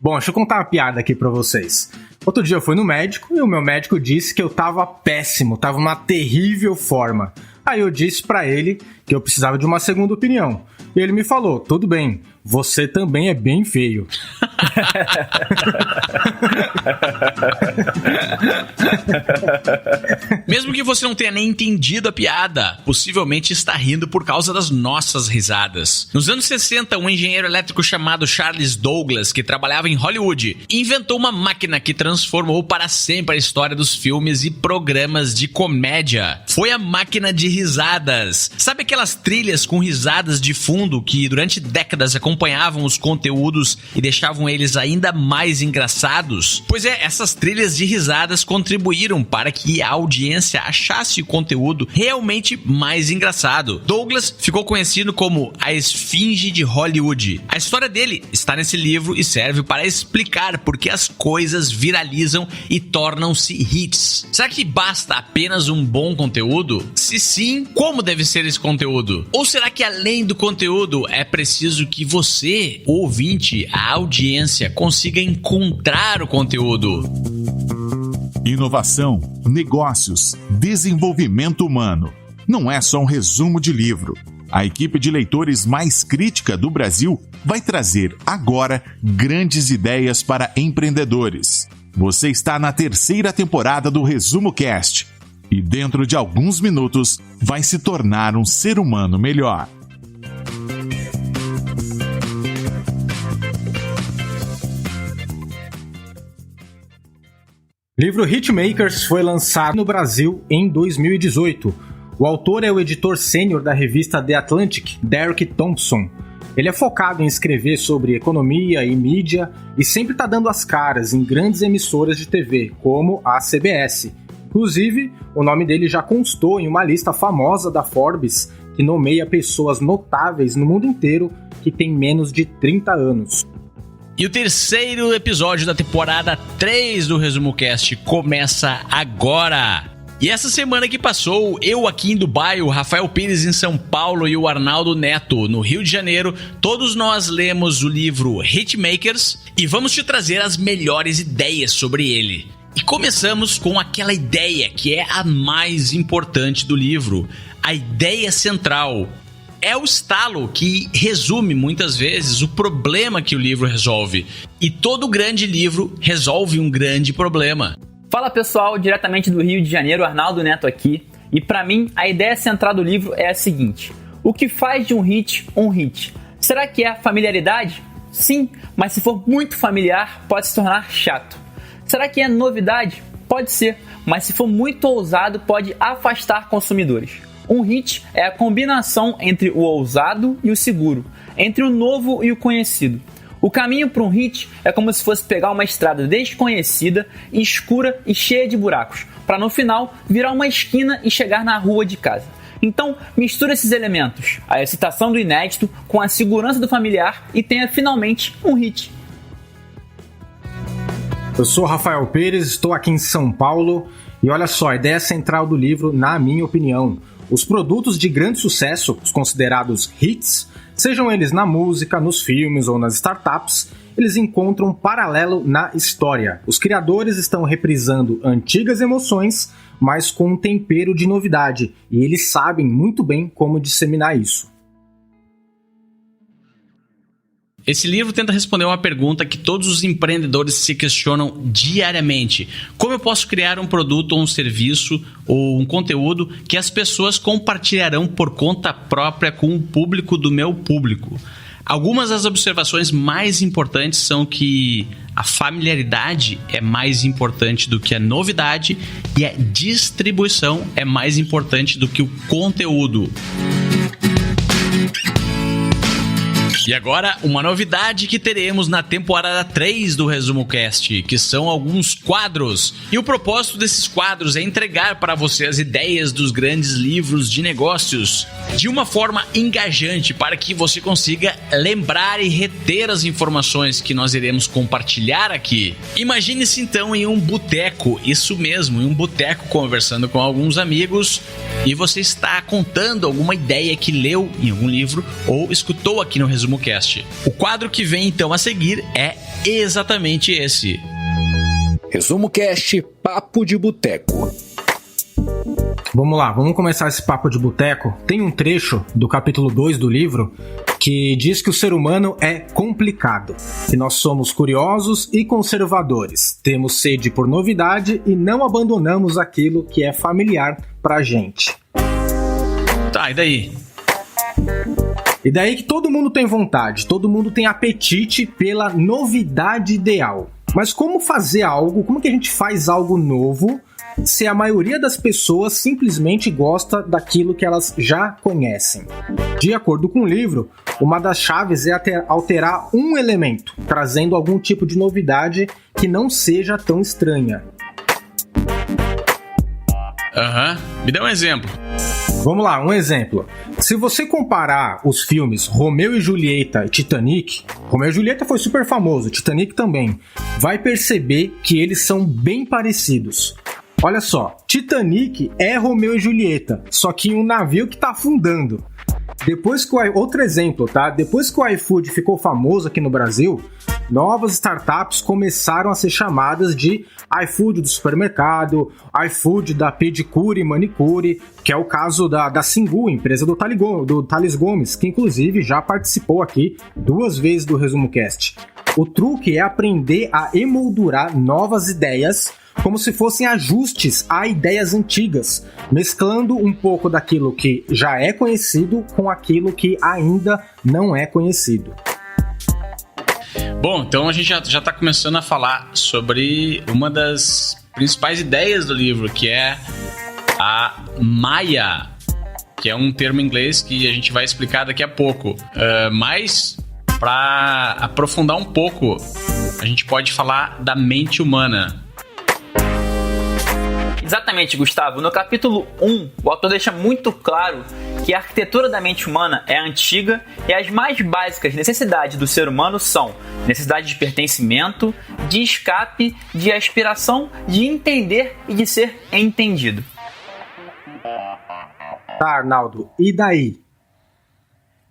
Bom, deixa eu contar uma piada aqui pra vocês. Outro dia eu fui no médico e o meu médico disse que eu tava péssimo, tava uma terrível forma. Aí eu disse pra ele que eu precisava de uma segunda opinião. E ele me falou, tudo bem, você também é bem feio. Mesmo que você não tenha nem entendido a piada, possivelmente está rindo por causa das nossas risadas. Nos anos 60, um engenheiro elétrico chamado Charles Douglas, que trabalhava em Hollywood, inventou uma máquina que transformou para sempre a história dos filmes e programas de comédia. Foi a máquina de risadas. Sabe aquelas trilhas com risadas de fundo que durante décadas acompanhavam os conteúdos e deixavam eles ainda mais engraçados? Pois é, essas trilhas de risadas contribuíram para que a audiência achasse o conteúdo realmente mais engraçado. Douglas ficou conhecido como a Esfinge de Hollywood. A história dele está nesse livro e serve para explicar por que as coisas viralizam e tornam-se hits. Será que basta apenas um bom conteúdo? Se sim, como deve ser esse conteúdo? Ou será que além do conteúdo é preciso que você, o ouvinte, a audiência, consiga encontrar o conteúdo? Inovação, negócios, desenvolvimento humano. Não é só um resumo de livro. A equipe de leitores mais crítica do Brasil vai trazer agora grandes ideias para empreendedores. Você está na 3ª temporada do Resumo Cast e dentro de alguns minutos vai se tornar um ser humano melhor. O livro Hitmakers foi lançado no Brasil em 2018. O autor é o editor sênior da revista The Atlantic, Derek Thompson. Ele é focado em escrever sobre economia e mídia e sempre está dando as caras em grandes emissoras de TV, como a CBS. Inclusive, o nome dele já constou em uma lista famosa da Forbes, que nomeia pessoas notáveis no mundo inteiro que têm menos de 30 anos. E o 3º episódio da temporada 3 do Resumo Cast começa agora. E essa semana que passou, eu aqui em Dubai, o Rafael Pires em São Paulo e o Arnaldo Neto no Rio de Janeiro, todos nós lemos o livro Hitmakers e vamos te trazer as melhores ideias sobre ele. E começamos com aquela ideia que é a mais importante do livro, a ideia central. É o estalo que resume muitas vezes o problema que o livro resolve. E todo grande livro resolve um grande problema. Fala pessoal, diretamente do Rio de Janeiro, Arnaldo Neto aqui. E pra mim, a ideia central do livro é a seguinte: o que faz de um hit um hit? Será que é a familiaridade? Sim, mas se for muito familiar, pode se tornar chato. Será que é novidade? Pode ser, mas se for muito ousado, pode afastar consumidores. Um hit é a combinação entre o ousado e o seguro, entre o novo e o conhecido. O caminho para um hit é como se fosse pegar uma estrada desconhecida, escura e cheia de buracos, para no final virar uma esquina e chegar na rua de casa. Então, mistura esses elementos, a excitação do inédito com a segurança do familiar e tenha finalmente um hit. Eu sou Rafael Pires, estou aqui em São Paulo e olha só, a ideia central do livro, na minha opinião, os produtos de grande sucesso, os considerados hits, sejam eles na música, nos filmes ou nas startups, eles encontram um paralelo na história. Os criadores estão reprisando antigas emoções, mas com um tempero de novidade, e eles sabem muito bem como disseminar isso. Esse livro tenta responder uma pergunta que todos os empreendedores se questionam diariamente. Como eu posso criar um produto ou um serviço ou um conteúdo que as pessoas compartilharão por conta própria com o público do meu público? Algumas das observações mais importantes são que a familiaridade é mais importante do que a novidade e a distribuição é mais importante do que o conteúdo. E agora, uma novidade que teremos na temporada 3 do Resumo Cast, que são alguns quadros. E o propósito desses quadros é entregar para você as ideias dos grandes livros de negócios. de uma forma engajante para que você consiga lembrar e reter as informações que nós iremos compartilhar aqui. Imagine-se então em um boteco, isso mesmo, em um boteco conversando com alguns amigos e você está contando alguma ideia que leu em algum livro ou escutou aqui no Resumo Cast. O quadro que vem então a seguir é exatamente esse. Resumo Cast, Papo de Boteco. Vamos lá, vamos começar esse papo de boteco. Tem um trecho do capítulo 2 do livro que diz que o ser humano é complicado, que nós somos curiosos e conservadores, temos sede por novidade e não abandonamos aquilo que é familiar pra gente. Tá, e daí? E daí que todo mundo tem vontade, todo mundo tem apetite pela novidade ideal. Mas como fazer algo, como que a gente faz algo novo se a maioria das pessoas simplesmente gosta daquilo que elas já conhecem? De acordo com o livro, uma das chaves é alterar um elemento, trazendo algum tipo de novidade que não seja tão estranha. Me dá um exemplo. Vamos lá, um exemplo. Se você comparar os filmes Romeu e Julieta e Titanic, Romeu e Julieta foi super famoso, Titanic também, vai perceber que eles são bem parecidos. Olha só, Titanic é Romeu e Julieta, só que em um navio que tá afundando. Outro exemplo, tá? Depois que o iFood ficou famoso aqui no Brasil, novas startups começaram a ser chamadas de iFood do supermercado, iFood da pedicure e manicure, que é o caso da Singu, empresa do Thales Gomes, que inclusive já participou aqui 2 vezes do Resumo Cast. O truque é aprender a emoldurar novas ideias como se fossem ajustes a ideias antigas, mesclando um pouco daquilo que já é conhecido com aquilo que ainda não é conhecido. Bom, então a gente já está começando a falar sobre uma das principais ideias do livro, que é a Maya, que é um termo em inglês que a gente vai explicar daqui a pouco. Mas, para aprofundar um pouco, a gente pode falar da mente humana. Exatamente, Gustavo. No capítulo 1, o autor deixa muito claro que a arquitetura da mente humana é antiga e as mais básicas necessidades do ser humano são necessidade de pertencimento, de escape, de aspiração, de entender e de ser entendido. Tá, Arnaldo, e daí?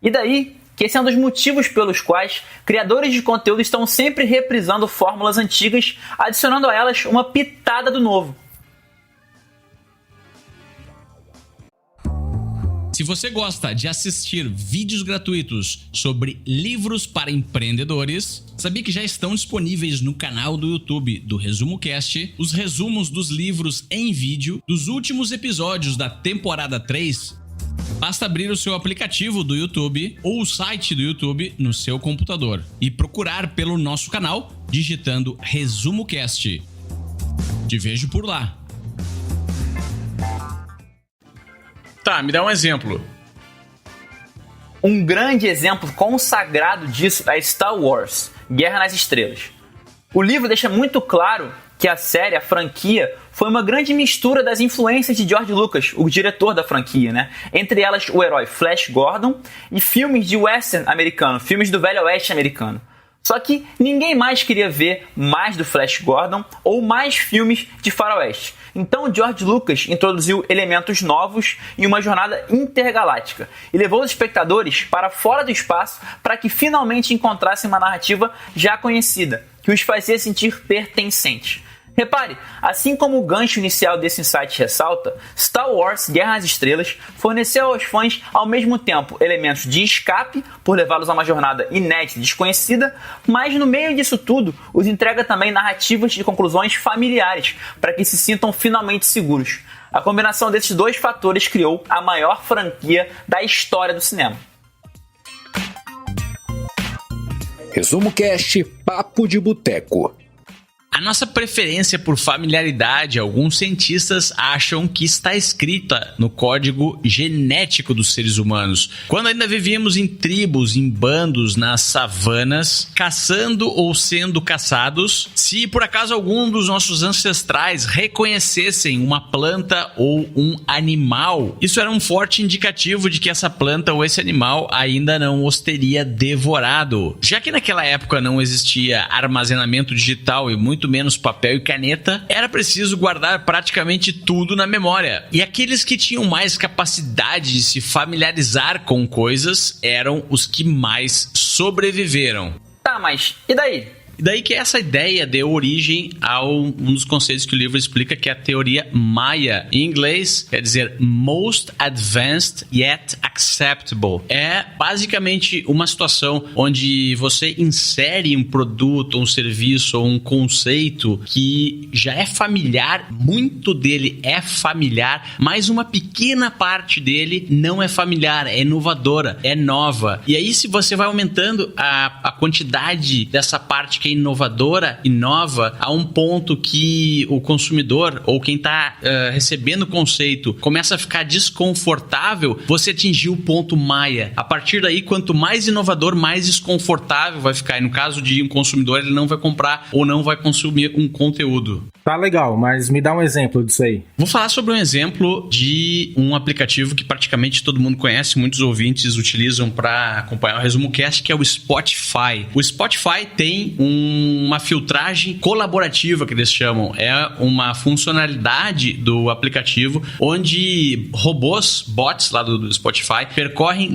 E daí que esse é um dos motivos pelos quais criadores de conteúdo estão sempre reprisando fórmulas antigas, adicionando a elas uma pitada do novo. Se você gosta de assistir vídeos gratuitos sobre livros para empreendedores, sabia que já estão disponíveis no canal do YouTube do Resumo Cast os resumos dos livros em vídeo dos últimos episódios da temporada 3? Basta abrir o seu aplicativo do YouTube ou o site do YouTube no seu computador e procurar pelo nosso canal digitando Resumo Cast. Te vejo por lá. Tá, me dá um exemplo. Um grande exemplo consagrado disso é Star Wars, Guerra nas Estrelas. O livro deixa muito claro que a série, a franquia, foi uma grande mistura das influências de George Lucas, o diretor da franquia, né? Entre elas o herói Flash Gordon e filmes de western americano, filmes do Velho Oeste americano. Só que ninguém mais queria ver mais do Flash Gordon ou mais filmes de faroeste. Então George Lucas introduziu elementos novos em uma jornada intergaláctica e levou os espectadores para fora do espaço para que finalmente encontrassem uma narrativa já conhecida, que os fazia sentir pertencentes. Repare, assim como o gancho inicial desse insight ressalta, Star Wars Guerra nas Estrelas forneceu aos fãs ao mesmo tempo elementos de escape, por levá-los a uma jornada inédita e desconhecida, mas no meio disso tudo os entrega também narrativas e conclusões familiares, para que se sintam finalmente seguros. A combinação desses dois fatores criou a maior franquia da história do cinema. Resumo Cast, Papo de Boteco. A nossa preferência por familiaridade, alguns cientistas acham que está escrita no código genético dos seres humanos. Quando ainda vivíamos em tribos, em bandos, nas savanas, caçando ou sendo caçados, se por acaso algum dos nossos ancestrais reconhecessem uma planta ou um animal, isso era um forte indicativo de que essa planta ou esse animal ainda não os teria devorado. Já que naquela época não existia armazenamento digital e muito menos papel e caneta, era preciso guardar praticamente tudo na memória. E aqueles que tinham mais capacidade de se familiarizar com coisas eram os que mais sobreviveram. Tá, mas e daí? E daí que essa ideia deu origem a um dos conceitos que o livro explica, que é a teoria Maia. Em inglês, quer dizer Most Advanced Yet Acceptable. É basicamente uma situação onde você insere um produto, um serviço ou um conceito que já é familiar, muito dele é familiar, mas uma pequena parte dele não é familiar, é inovadora, é nova. E aí, se você vai aumentando a quantidade dessa parte que é inovadora e nova a um ponto que o consumidor ou quem está recebendo o conceito começa a ficar desconfortável, você atingiu o ponto Maia. A partir daí, quanto mais inovador, mais desconfortável vai ficar. E no caso de um consumidor, ele não vai comprar ou não vai consumir um conteúdo. Tá legal, mas me dá um exemplo disso aí. Vou falar sobre um exemplo de um aplicativo que praticamente todo mundo conhece, muitos ouvintes utilizam para acompanhar o Resumo Cast, que é o Spotify. O Spotify tem uma filtragem colaborativa, que eles chamam. É uma funcionalidade do aplicativo onde robôs, bots lá do Spotify, percorrem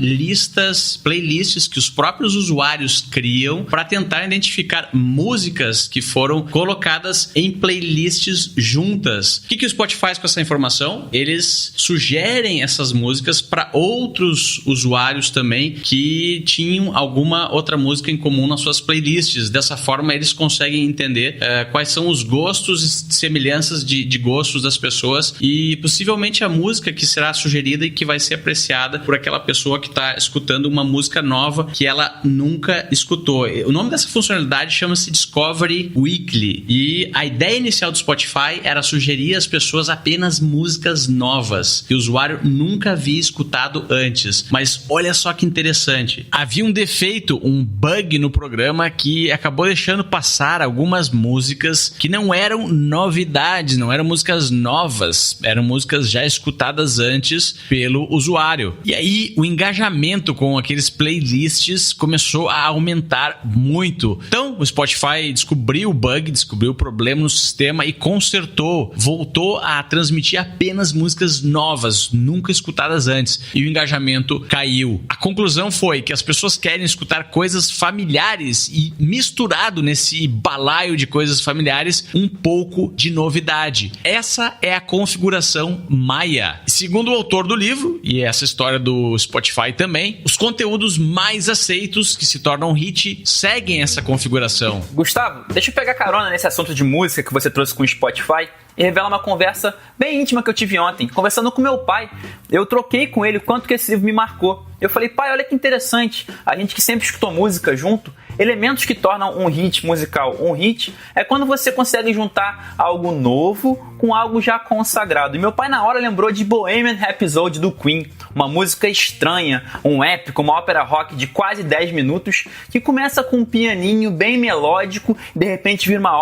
playlists que os próprios usuários criam para tentar identificar músicas que foram colocadas em playlists juntas. O que o Spotify faz com essa informação? Eles sugerem essas músicas para outros usuários também que tinham alguma outra música em comum nas suas playlists. Dessa forma, eles conseguem entender quais são os gostos e semelhanças de gostos das pessoas e possivelmente a música que será sugerida e que vai ser apreciada por aquela pessoa que está escutando uma música nova que ela nunca escutou. O nome dessa funcionalidade chama-se Discovery Weekly e a ideia inicial do Spotify era sugerir às pessoas apenas músicas novas que o usuário nunca havia escutado antes. Mas olha só que interessante. Havia um defeito, um bug no programa que acabou deixando passar algumas músicas que não eram novidades, não eram músicas novas, eram músicas já escutadas antes pelo usuário. E aí o engajamento com aqueles playlists começou a aumentar muito. Então o Spotify descobriu o bug, descobriu o problema no sistema e consertou, voltou a transmitir apenas músicas novas, nunca escutadas antes, e o engajamento caiu. A conclusão foi que as pessoas querem escutar coisas familiares e misturado nesse balaio de coisas familiares, um pouco de novidade. Essa é a configuração Maia. Segundo o autor do livro, e essa história do Spotify também, os conteúdos mais aceitos que se tornam hit seguem essa configuração. Gustavo, deixa eu pegar carona nesse assunto de música que você trouxe com o Spotify e revela uma conversa bem íntima que eu tive ontem, conversando com meu pai. Eu troquei com ele o quanto que esse livro me marcou. Eu falei, pai, olha que interessante, a gente que sempre escutou música junto, elementos que tornam um hit musical um hit é quando você consegue juntar algo novo com algo já consagrado. E meu pai na hora lembrou de Bohemian Rhapsody do Queen, uma música estranha, um épico, uma ópera rock de quase 10 minutos, que começa com um pianinho bem melódico, de repente vira uma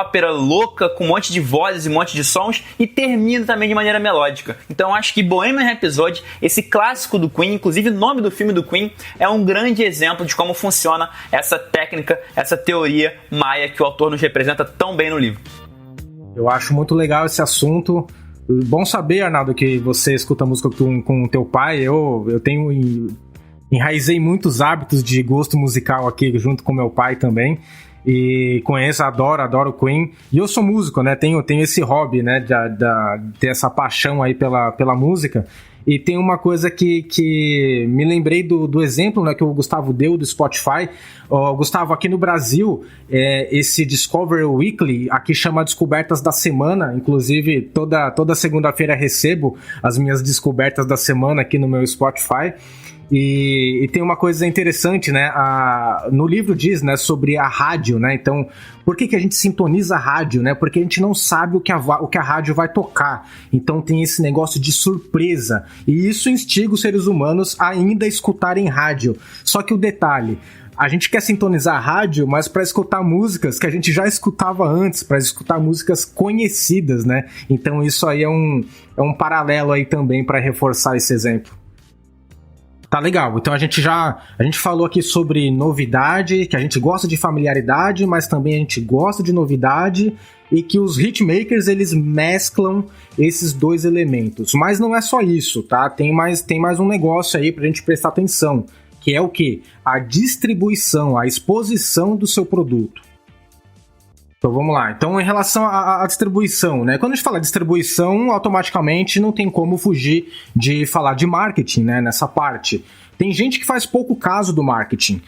ópera louca com um monte de vozes e um monte de sons e termina também de maneira melódica. Então eu acho que Bohemian Rhapsody, esse clássico do Queen, inclusive o nome do filme do Queen, é um grande exemplo de como funciona essa técnica, essa teoria Maia que o autor nos representa tão bem no livro. Eu acho muito legal esse assunto. Bom saber, Arnaldo, que você escuta música com o teu pai. Eu enraizei muitos hábitos de gosto musical aqui junto com meu pai também. E conheço, adoro Queen. E eu sou músico, né? Tenho esse hobby, né? De ter essa paixão aí pela música. E tem uma coisa que me lembrei do exemplo, né, que o Gustavo deu do Spotify. Gustavo, aqui no Brasil, esse Discovery Weekly, aqui chama Descobertas da Semana. Inclusive, toda segunda-feira recebo as minhas descobertas da semana aqui no meu Spotify. E tem uma coisa interessante, né? No livro diz, né, sobre a rádio, né? Então, por que a gente sintoniza a rádio, né? Porque a gente não sabe o que a rádio vai tocar. Então tem esse negócio de surpresa. E isso instiga os seres humanos a ainda escutarem rádio. Só que o detalhe, a gente quer sintonizar a rádio, mas para escutar músicas que a gente já escutava antes, para escutar músicas conhecidas, né? Então isso aí é um paralelo aí também para reforçar esse exemplo. Tá legal, então a gente falou aqui sobre novidade, que a gente gosta de familiaridade, mas também a gente gosta de novidade, e que os hitmakers, eles mesclam esses dois elementos. Mas não é só isso, tá? Tem mais um negócio aí pra gente prestar atenção, que é o quê? A distribuição, a exposição do seu produto. Então vamos lá. Então, em relação à distribuição, né? Quando a gente fala de distribuição, automaticamente não tem como fugir de falar de marketing, né? Nessa parte. Tem gente que faz pouco caso do marketing.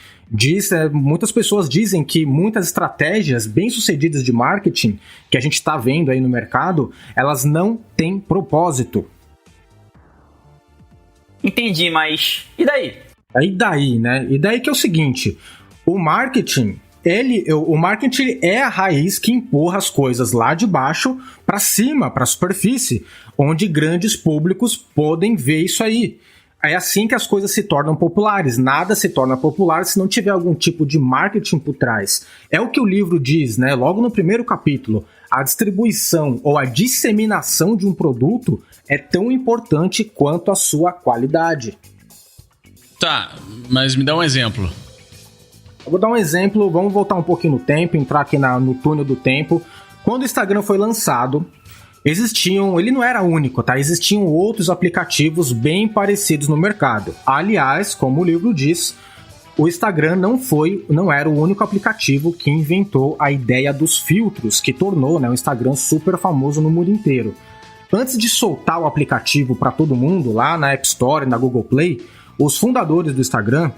Muitas pessoas dizem que muitas estratégias bem-sucedidas de marketing que a gente está vendo aí no mercado, elas não têm propósito. Entendi, mas e daí? E daí, né? E daí que é o seguinte, o marketing é a raiz que empurra as coisas lá de baixo para cima, para a superfície, onde grandes públicos podem ver isso aí. É assim que as coisas se tornam populares. Nada se torna popular se não tiver algum tipo de marketing por trás. É o que o livro diz, né? Logo no primeiro capítulo. A distribuição ou a disseminação de um produto é tão importante quanto a sua qualidade. Tá, mas me dá um exemplo. Eu vou dar um exemplo, vamos voltar um pouquinho no tempo, entrar aqui no túnel do tempo. Quando o Instagram foi lançado, ele não era único, tá? Existiam outros aplicativos bem parecidos no mercado. Aliás, como o livro diz, o Instagram não era o único aplicativo que inventou a ideia dos filtros, que tornou, né, o Instagram super famoso no mundo inteiro. Antes de soltar o aplicativo para todo mundo, lá na App Store e na Google Play, os fundadores do Instagram,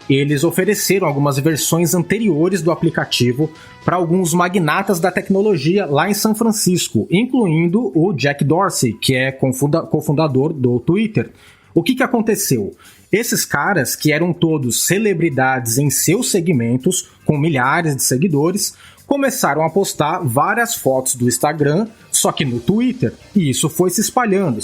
eles ofereceram algumas versões anteriores do aplicativo para alguns magnatas da tecnologia lá em São Francisco, incluindo o Jack Dorsey, que é cofundador do Twitter. O que aconteceu? Esses caras, que eram todos celebridades em seus segmentos, com milhares de seguidores, começaram a postar várias fotos do Instagram, só que no Twitter, e isso foi se espalhando.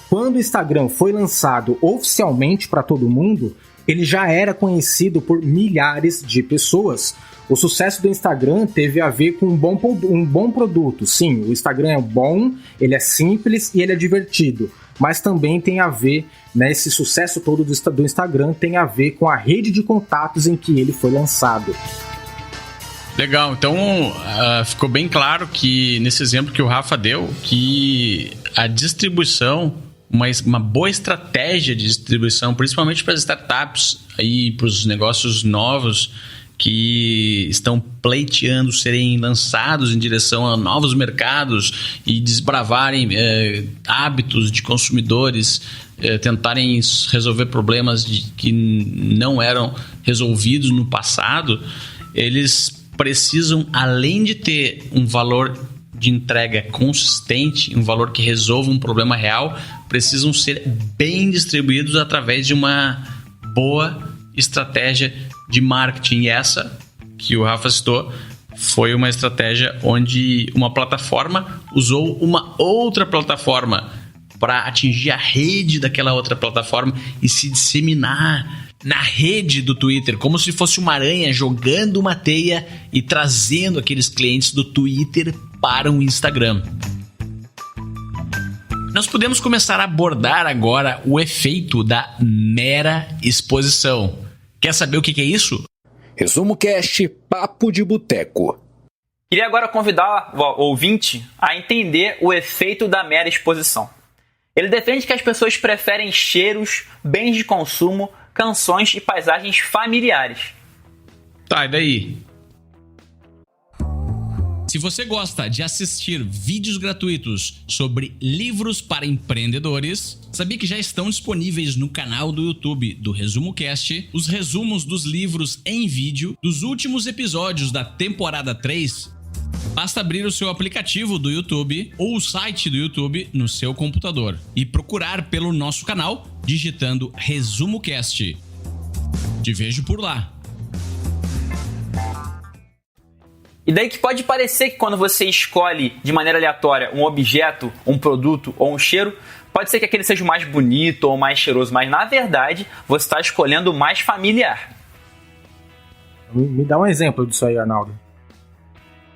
Quando o Instagram foi lançado oficialmente para todo mundo, ele já era conhecido por milhares de pessoas. O sucesso do Instagram teve a ver com um bom produto. Sim, o Instagram é bom, ele é simples e ele é divertido. Mas também tem a ver, né, esse sucesso todo do Instagram tem a ver com a rede de contatos em que ele foi lançado. Legal, então ficou bem claro que nesse exemplo que o Rafa deu, que a distribuição, uma boa estratégia de distribuição, principalmente para as startups e para os negócios novos que estão pleiteando serem lançados em direção a novos mercados e desbravarem hábitos de consumidores, tentarem resolver problemas que não eram resolvidos no passado. Eles precisam, além de ter um valor de entrega consistente, um valor que resolva um problema real, precisam ser bem distribuídos através de uma boa estratégia de marketing. E essa que o Rafa citou foi uma estratégia onde uma plataforma usou uma outra plataforma para atingir a rede daquela outra plataforma e se disseminar na rede do Twitter, como se fosse uma aranha jogando uma teia e trazendo aqueles clientes do Twitter para o Instagram. Nós podemos começar a abordar agora o efeito da mera exposição. Quer saber o que é isso? Resumo Cast Papo de Boteco. Queria agora convidar o ouvinte a entender o efeito da mera exposição. Ele defende que as pessoas preferem cheiros, bens de consumo, canções e paisagens familiares. Tá, e daí? Se você gosta de assistir vídeos gratuitos sobre livros para empreendedores, sabia que já estão disponíveis no canal do YouTube do Resumo Cast os resumos dos livros em vídeo dos últimos episódios da temporada 3? Basta abrir o seu aplicativo do YouTube ou o site do YouTube no seu computador e procurar pelo nosso canal digitando Resumo Cast. Te vejo por lá. E daí que pode parecer que quando você escolhe de maneira aleatória um objeto, um produto ou um cheiro, pode ser que aquele seja o mais bonito ou mais cheiroso, mas na verdade você está escolhendo o mais familiar. Me dá um exemplo disso aí, Arnaldo.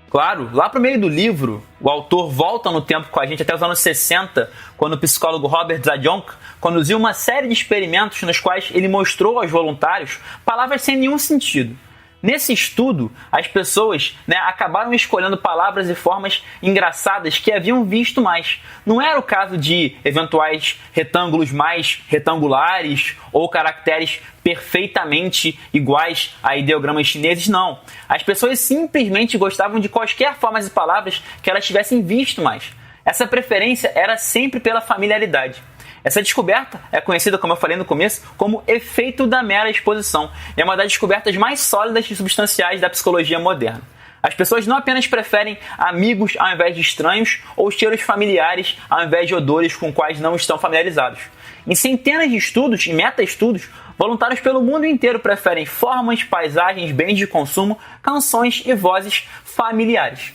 Claro, lá pro meio do livro, o autor volta no tempo com a gente até os anos 60, quando o psicólogo Robert Zajonc conduziu uma série de experimentos nos quais ele mostrou aos voluntários palavras sem nenhum sentido. Nesse estudo, as pessoas acabaram escolhendo palavras e formas engraçadas que haviam visto mais. Não era o caso de eventuais retângulos mais retangulares ou caracteres perfeitamente iguais a ideogramas chineses, não. As pessoas simplesmente gostavam de quaisquer formas e palavras que elas tivessem visto mais. Essa preferência era sempre pela familiaridade. Essa descoberta é conhecida, como eu falei no começo, como efeito da mera exposição. É uma das descobertas mais sólidas e substanciais da psicologia moderna. As pessoas não apenas preferem amigos ao invés de estranhos ou cheiros familiares ao invés de odores com quais não estão familiarizados. Em centenas de estudos e meta-estudos, voluntários pelo mundo inteiro preferem formas, paisagens, bens de consumo, canções e vozes familiares.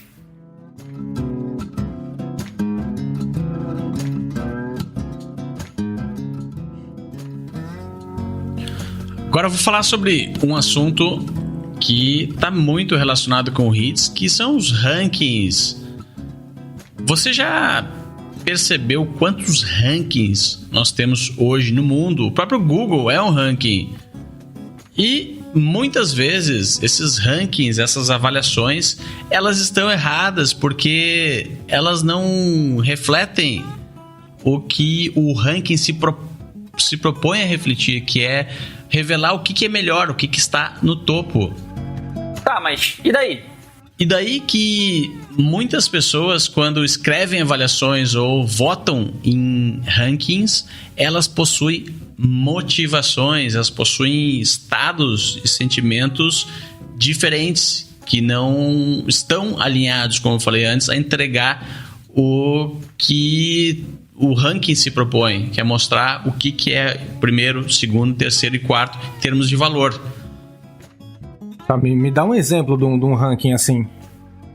Agora eu vou falar sobre um assunto que está muito relacionado com o HITS, que são os rankings. Você já percebeu quantos rankings nós temos hoje no mundo? O próprio Google é um ranking. E muitas vezes esses rankings, essas avaliações, elas estão erradas porque elas não refletem o que o ranking se propõe a refletir, que é revelar o que é melhor, o que está no topo. Tá, mas e daí? E daí que muitas pessoas, quando escrevem avaliações ou votam em rankings, elas possuem motivações, elas possuem estados e sentimentos diferentes que não estão alinhados, como eu falei antes, a entregar o que o ranking se propõe, que é mostrar o que é primeiro, segundo, terceiro e quarto em termos de valor. Tá, me dá um exemplo de um ranking assim.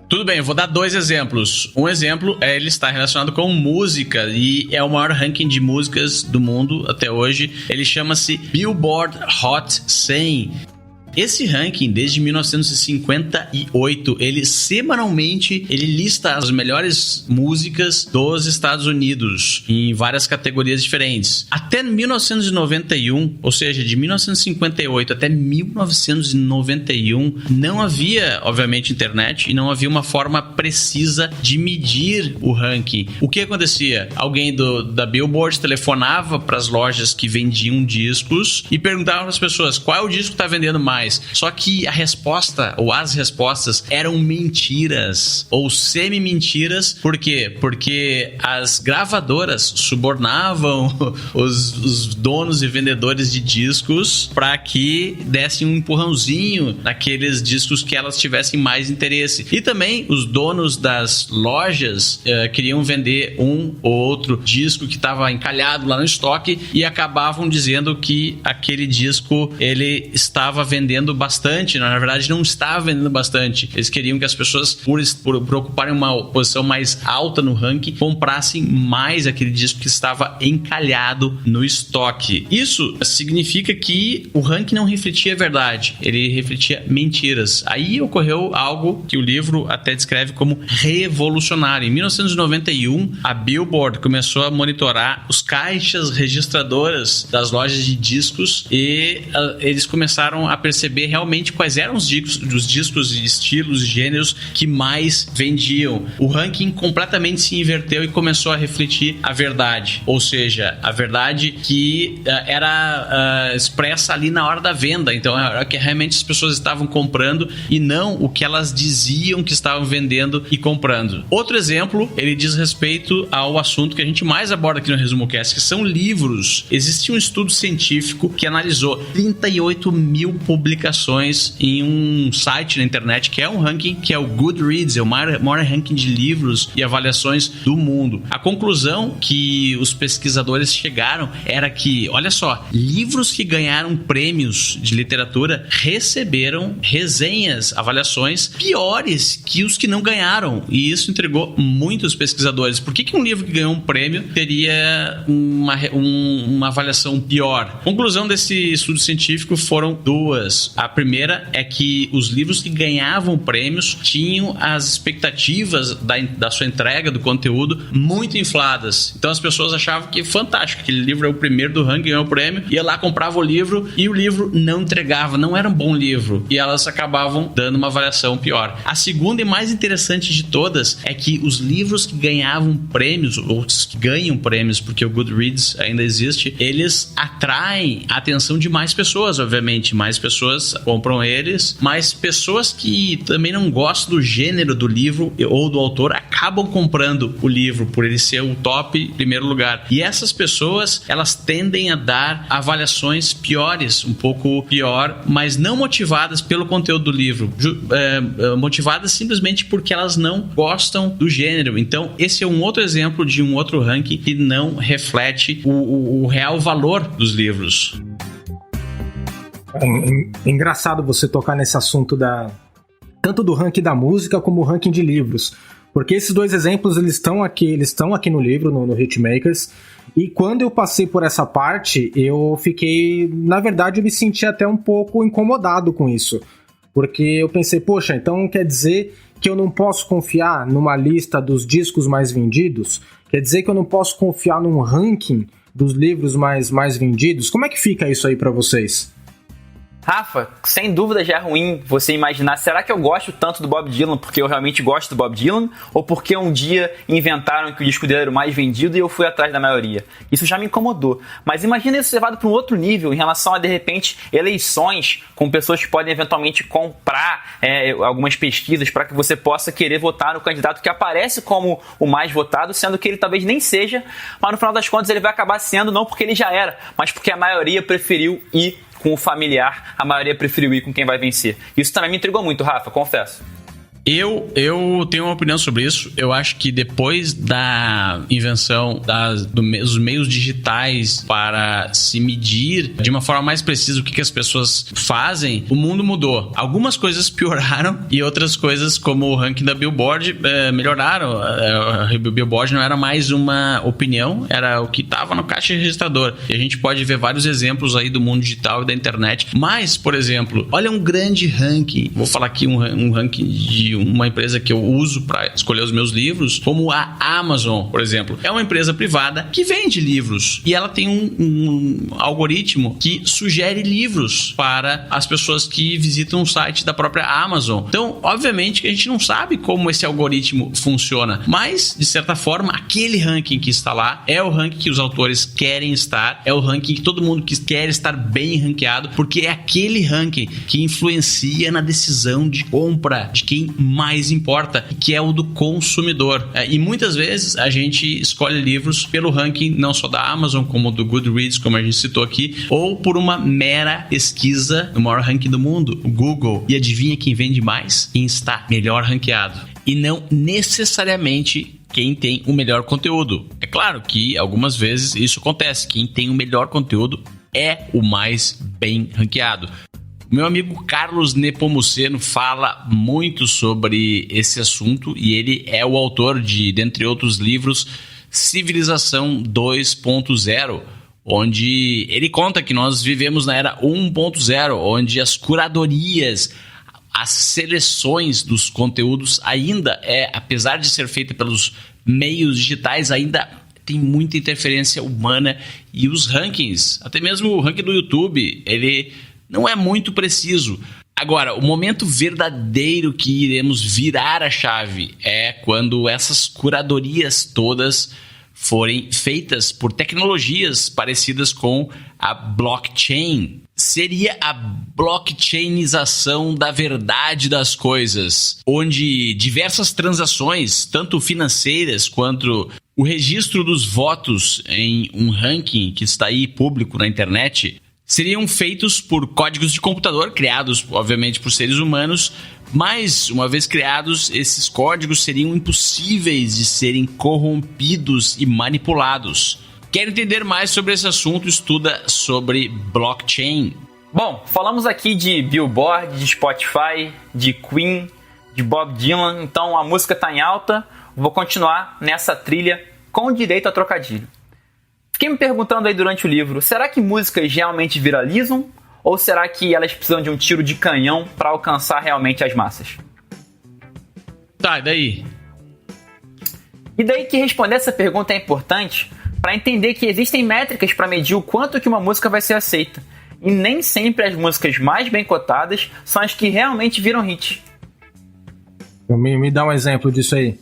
Tudo bem, eu vou dar 2 exemplos. Um exemplo ele está relacionado com música e é o maior ranking de músicas do mundo até hoje. Ele chama-se Billboard Hot 100. Esse ranking, desde 1958, ele semanalmente lista as melhores músicas dos Estados Unidos em várias categorias diferentes. Até 1991, ou seja, de 1958 até 1991, não havia, obviamente, internet e não havia uma forma precisa de medir o ranking. O que acontecia? Alguém da Billboard telefonava para as lojas que vendiam discos e perguntava para as pessoas qual é o disco que está vendendo mais. Só que a resposta, ou as respostas, eram mentiras ou semi-mentiras. Por quê? Porque as gravadoras subornavam os donos e vendedores de discos para que dessem um empurrãozinho naqueles discos que elas tivessem mais interesse. E também os donos das lojas queriam vender um ou outro disco que estava encalhado lá no estoque e acabavam dizendo que aquele disco ele estava vendendo bastante, na verdade não estava vendendo bastante. Eles queriam que as pessoas, por ocuparem uma posição mais alta no ranking, comprassem mais aquele disco que estava encalhado no estoque. Isso significa que o ranking não refletia a verdade, ele refletia mentiras. Aí ocorreu algo que o livro até descreve como revolucionário. Em 1991, a Billboard começou a monitorar os caixas registradoras das lojas de discos e eles começaram a perceber realmente quais eram os discos, estilos, gêneros que mais vendiam. O ranking completamente se inverteu e começou a refletir a verdade, ou seja, a verdade que era expressa ali na hora da venda. Então era que realmente as pessoas estavam comprando e não o que elas diziam que estavam vendendo e comprando. Outro exemplo, ele diz respeito ao assunto que a gente mais aborda aqui no Resumo Cast, que são livros. Existe um estudo científico que analisou 38 mil publicações publicações em um site na internet que é um ranking, que é o Goodreads, é o maior ranking de livros e avaliações do mundo. A conclusão que os pesquisadores chegaram era que, olha só, livros que ganharam prêmios de literatura receberam resenhas, avaliações piores que os que não ganharam, e isso intrigou muitos pesquisadores. Por que um livro que ganhou um prêmio teria uma avaliação pior? A conclusão desse estudo científico foram duas. A primeira é que os livros que ganhavam prêmios tinham as expectativas da sua entrega do conteúdo muito infladas. Então as pessoas achavam que fantástico, aquele livro é o primeiro do ranking, ganhou o prêmio, ia lá, comprava o livro e o livro não entregava, não era um bom livro, e elas acabavam dando uma avaliação pior. A segunda e mais interessante de todas é que os livros que ganhavam prêmios, ou os que ganham prêmios, porque o Goodreads ainda existe, eles atraem a atenção de mais pessoas, obviamente. Mais pessoas compram eles, mas pessoas que também não gostam do gênero do livro ou do autor acabam comprando o livro por ele ser o top em primeiro lugar. E essas pessoas, elas tendem a dar avaliações piores, um pouco pior, mas não motivadas pelo conteúdo do livro, motivadas simplesmente porque elas não gostam do gênero. Então esse é um outro exemplo de um outro ranking que não reflete o real valor dos livros. É engraçado você tocar nesse assunto tanto do ranking da música como o ranking de livros, porque esses dois exemplos eles estão aqui no livro, no Hitmakers, e quando eu passei por essa parte, eu me senti até um pouco incomodado com isso, porque eu pensei, poxa, então quer dizer que eu não posso confiar numa lista dos discos mais vendidos? Quer dizer que eu não posso confiar num ranking dos livros mais vendidos? Como é que fica isso aí pra vocês? Rafa, sem dúvida já é ruim você imaginar, será que eu gosto tanto do Bob Dylan porque eu realmente gosto do Bob Dylan, ou porque um dia inventaram que o disco dele era o mais vendido e eu fui atrás da maioria? Isso já me incomodou. Mas imagina isso levado para um outro nível, em relação a, de repente, eleições com pessoas que podem eventualmente comprar algumas pesquisas para que você possa querer votar no candidato que aparece como o mais votado, sendo que ele talvez nem seja, mas no final das contas ele vai acabar sendo, não porque ele já era, mas porque a maioria preferiu ir com o familiar, a maioria preferiu ir com quem vai vencer. Isso também me intrigou muito, Rafa, confesso. Eu tenho uma opinião sobre isso. Eu acho que depois da invenção dos meios digitais para se medir de uma forma mais precisa o que as pessoas fazem, o mundo mudou. Algumas coisas pioraram e outras coisas, como o ranking da Billboard, melhoraram. A Billboard não era mais uma opinião, era o que estava no caixa registrador. E a gente pode ver vários exemplos aí do mundo digital e da internet. Mas, por exemplo, olha um grande ranking. Vou falar aqui um ranking de uma empresa que eu uso para escolher os meus livros, como a Amazon, por exemplo. É uma empresa privada que vende livros e ela tem um algoritmo que sugere livros para as pessoas que visitam o site da própria Amazon. Então, obviamente que a gente não sabe como esse algoritmo funciona, mas, de certa forma, aquele ranking que está lá é o ranking que os autores querem estar, é o ranking que todo mundo quer estar bem ranqueado, porque é aquele ranking que influencia na decisão de compra de quem mais importa, que é o do consumidor. E muitas vezes a gente escolhe livros pelo ranking não só da Amazon, como do Goodreads, como a gente citou aqui, ou por uma mera pesquisa no maior ranking do mundo, o Google. E adivinha quem vende mais? Quem está melhor ranqueado. E não necessariamente quem tem o melhor conteúdo. É claro que algumas vezes isso acontece. Quem tem o melhor conteúdo é o mais bem ranqueado. Meu amigo Carlos Nepomuceno fala muito sobre esse assunto e ele é o autor de, dentre outros livros, Civilização 2.0, onde ele conta que nós vivemos na era 1.0, onde as curadorias, as seleções dos conteúdos ainda apesar de ser feita pelos meios digitais, ainda tem muita interferência humana, e os rankings, até mesmo o ranking do YouTube, ele não é muito preciso. Agora, o momento verdadeiro que iremos virar a chave é quando essas curadorias todas forem feitas por tecnologias parecidas com a blockchain. Seria a blockchainização da verdade das coisas, onde diversas transações, tanto financeiras quanto o registro dos votos em um ranking que está aí público na internet, seriam feitos por códigos de computador, criados, obviamente, por seres humanos, mas, uma vez criados, esses códigos seriam impossíveis de serem corrompidos e manipulados. Quer entender mais sobre esse assunto? Estuda sobre blockchain. Bom, falamos aqui de Billboard, de Spotify, de Queen, de Bob Dylan, então a música está em alta. Vou continuar nessa trilha com direito a trocadilho. Fiquei me perguntando aí durante o livro, será que músicas realmente viralizam? Ou será que elas precisam de um tiro de canhão para alcançar realmente as massas? Tá, e daí? E daí que responder essa pergunta é importante para entender que existem métricas para medir o quanto que uma música vai ser aceita. E nem sempre as músicas mais bem cotadas são as que realmente viram hit. Me dá um exemplo disso aí.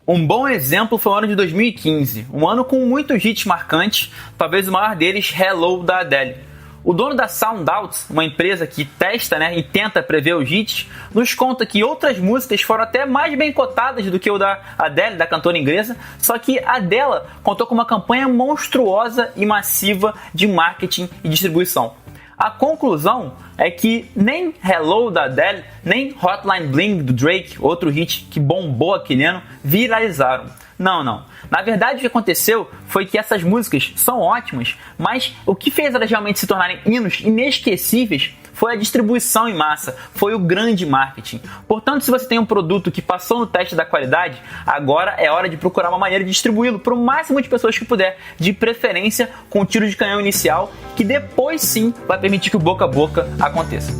Um bom exemplo foi o ano de 2015, um ano com muitos hits marcantes, talvez o maior deles, Hello, da Adele. O dono da SoundOut, uma empresa que testa, e tenta prever os hits, nos conta que outras músicas foram até mais bem cotadas do que o da Adele, da cantora inglesa, só que a dela contou com uma campanha monstruosa e massiva de marketing e distribuição. A conclusão é que nem Hello da Adele, nem Hotline Bling do Drake, outro hit que bombou aquele ano, viralizaram. Não. Na verdade, o que aconteceu foi que essas músicas são ótimas, mas o que fez elas realmente se tornarem hinos inesquecíveis foi a distribuição em massa, foi o grande marketing. Portanto, se você tem um produto que passou no teste da qualidade, agora é hora de procurar uma maneira de distribuí-lo para o máximo de pessoas que puder, de preferência com um tiro de canhão inicial, que depois sim vai permitir que o boca a boca aconteça.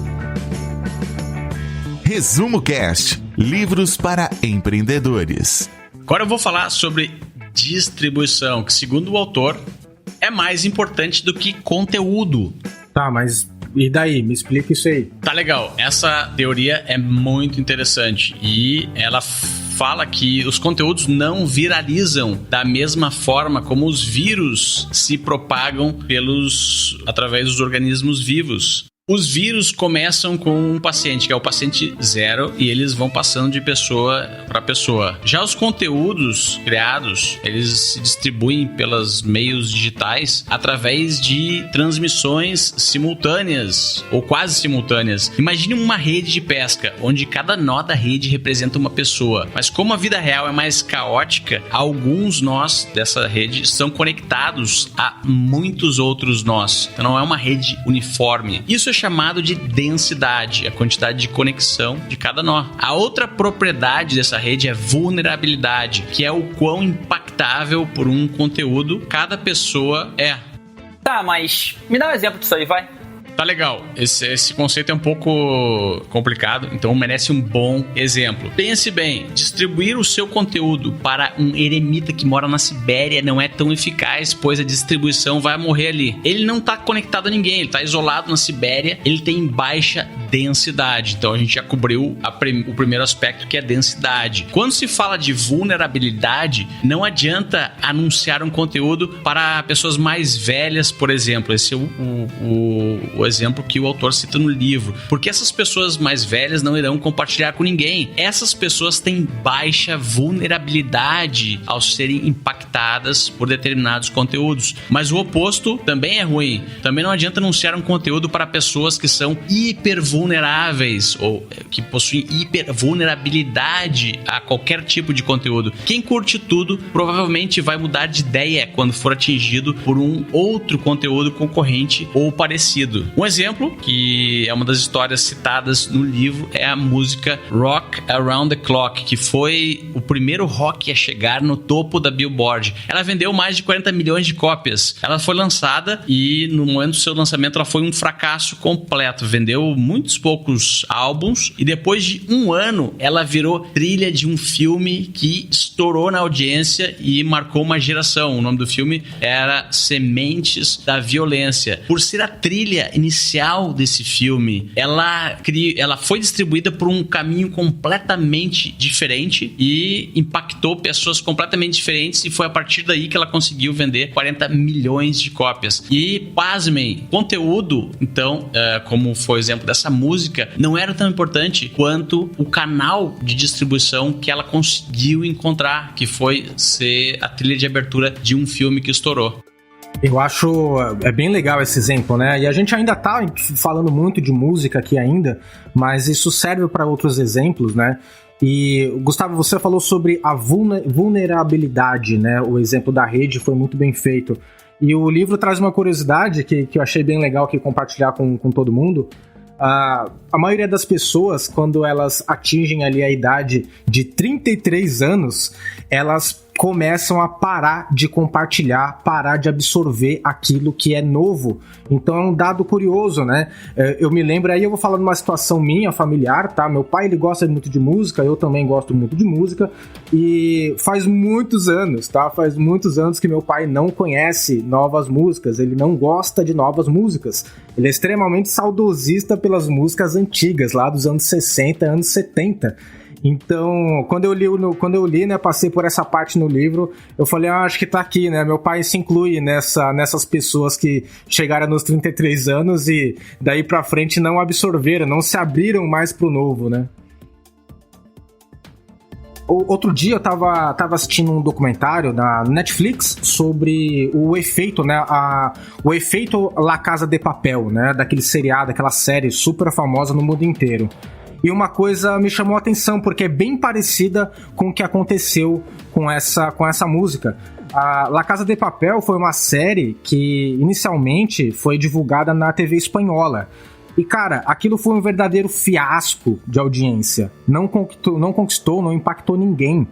Resumo Cast, livros para empreendedores. Agora eu vou falar sobre distribuição, que segundo o autor é mais importante do que conteúdo. Tá, mas e daí? Me explica isso aí. Tá legal, essa teoria é muito interessante e ela fala que os conteúdos não viralizam da mesma forma como os vírus se propagam através dos organismos vivos. Os vírus começam com um paciente, que é o paciente zero, e eles vão passando de pessoa para pessoa. Já os conteúdos criados, eles se distribuem pelos meios digitais através de transmissões simultâneas, ou quase simultâneas. Imagine uma rede de pesca, onde cada nó da rede representa uma pessoa. Mas como a vida real é mais caótica, alguns nós dessa rede são conectados a muitos outros nós. Então não é uma rede uniforme. Isso é chamado de densidade, a quantidade de conexão de cada nó. A outra propriedade dessa rede é vulnerabilidade, que é o quão impactável por um conteúdo cada pessoa é. Tá, mas me dá um exemplo disso aí, vai. Tá legal, esse conceito é um pouco complicado, então merece um bom exemplo. Pense bem, distribuir o seu conteúdo para um eremita que mora na Sibéria não é tão eficaz, pois a distribuição vai morrer ali. Ele não está conectado a ninguém, ele está isolado na Sibéria, ele tem baixa densidade. Então a gente já cobriu o primeiro aspecto, que é densidade. Quando se fala de vulnerabilidade, não adianta anunciar um conteúdo para pessoas mais velhas, por exemplo. Esse é o exemplo que o autor cita no livro, porque essas pessoas mais velhas não irão compartilhar com ninguém. Essas pessoas têm baixa vulnerabilidade ao serem impactadas por determinados conteúdos, mas o oposto também é ruim. Também não adianta anunciar um conteúdo para pessoas que são hipervulneráveis ou que possuem hipervulnerabilidade a qualquer tipo de conteúdo. Quem curte tudo provavelmente vai mudar de ideia quando for atingido por um outro conteúdo concorrente ou parecido. Um exemplo, que é uma das histórias citadas no livro, é a música Rock Around the Clock, que foi o primeiro rock a chegar no topo da Billboard. Ela vendeu mais de 40 milhões de cópias. Ela foi lançada e no momento do seu lançamento ela foi um fracasso completo. Vendeu muitos poucos álbuns e depois de um ano ela virou trilha de um filme que estourou na audiência e marcou uma geração. O nome do filme era Sementes da Violência. Por ser a trilha inicial desse filme, ela foi distribuída por um caminho completamente diferente e impactou pessoas completamente diferentes, e foi a partir daí que ela conseguiu vender 40 milhões de cópias. E, pasmem, conteúdo, então, como foi o exemplo dessa música, não era tão importante quanto o canal de distribuição que ela conseguiu encontrar, que foi ser a trilha de abertura de um filme que estourou. Eu acho bem legal esse exemplo, né? E a gente ainda tá falando muito de música aqui ainda, mas isso serve para outros exemplos, né? E, Gustavo, você falou sobre a vulnerabilidade, né? O exemplo da rede foi muito bem feito. E o livro traz uma curiosidade que eu achei bem legal aqui compartilhar com todo mundo. A maioria das pessoas, quando elas atingem ali a idade de 33 anos, elas começam a parar de compartilhar, parar de absorver aquilo que é novo. Então é um dado curioso, né? Eu me lembro, aí eu vou falar de uma situação minha, familiar, tá? Meu pai, ele gosta muito de música, eu também gosto muito de música, e faz muitos anos, tá? Faz muitos anos que meu pai não conhece novas músicas, ele não gosta de novas músicas. Ele é extremamente saudosista pelas músicas antigas, lá dos anos 60, anos 70. Então, quando eu li, né, passei por essa parte no livro, eu falei, acho que tá aqui, né, meu pai se inclui nessas pessoas que chegaram nos 33 anos e daí pra frente não absorveram, não se abriram mais pro novo, né. Outro dia eu tava assistindo um documentário na Netflix sobre o efeito, né, o efeito La Casa de Papel, né, daquele seriado, aquela série super famosa no mundo inteiro. E uma coisa me chamou a atenção, porque é bem parecida com o que aconteceu com essa música. A La Casa de Papel foi uma série que inicialmente foi divulgada na TV espanhola. E, cara, aquilo foi um verdadeiro fiasco de audiência. Não conquistou, não impactou ninguém.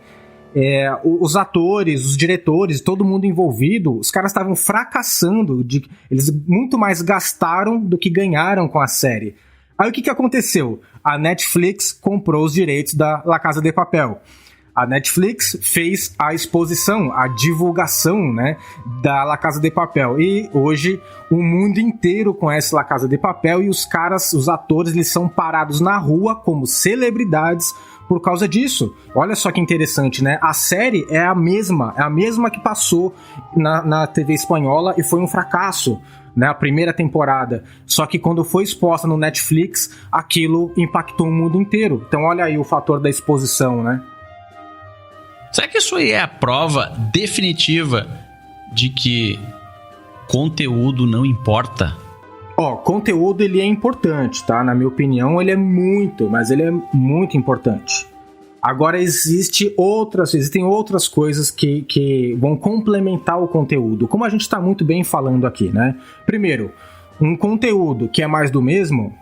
Os atores, os diretores, todo mundo envolvido, os caras estavam fracassando. Eles muito mais gastaram do que ganharam com a série. Aí o que aconteceu? A Netflix comprou os direitos da La Casa de Papel. A Netflix fez a exposição, a divulgação, né, da La Casa de Papel. E hoje o mundo inteiro conhece La Casa de Papel e os atores, eles são parados na rua como celebridades por causa disso. Olha só que interessante, né? A série é a mesma que passou na TV espanhola e foi um fracasso, né, a primeira temporada. Só que quando foi exposta no Netflix, aquilo impactou o mundo inteiro. Então olha aí o fator da exposição, né? Será que isso aí é a prova definitiva de que conteúdo não importa? Conteúdo ele é importante, tá? Na minha opinião, ele é muito importante. Agora existem outras coisas que vão complementar o conteúdo, como a gente está muito bem falando aqui, né? Primeiro, um conteúdo que é mais do mesmo,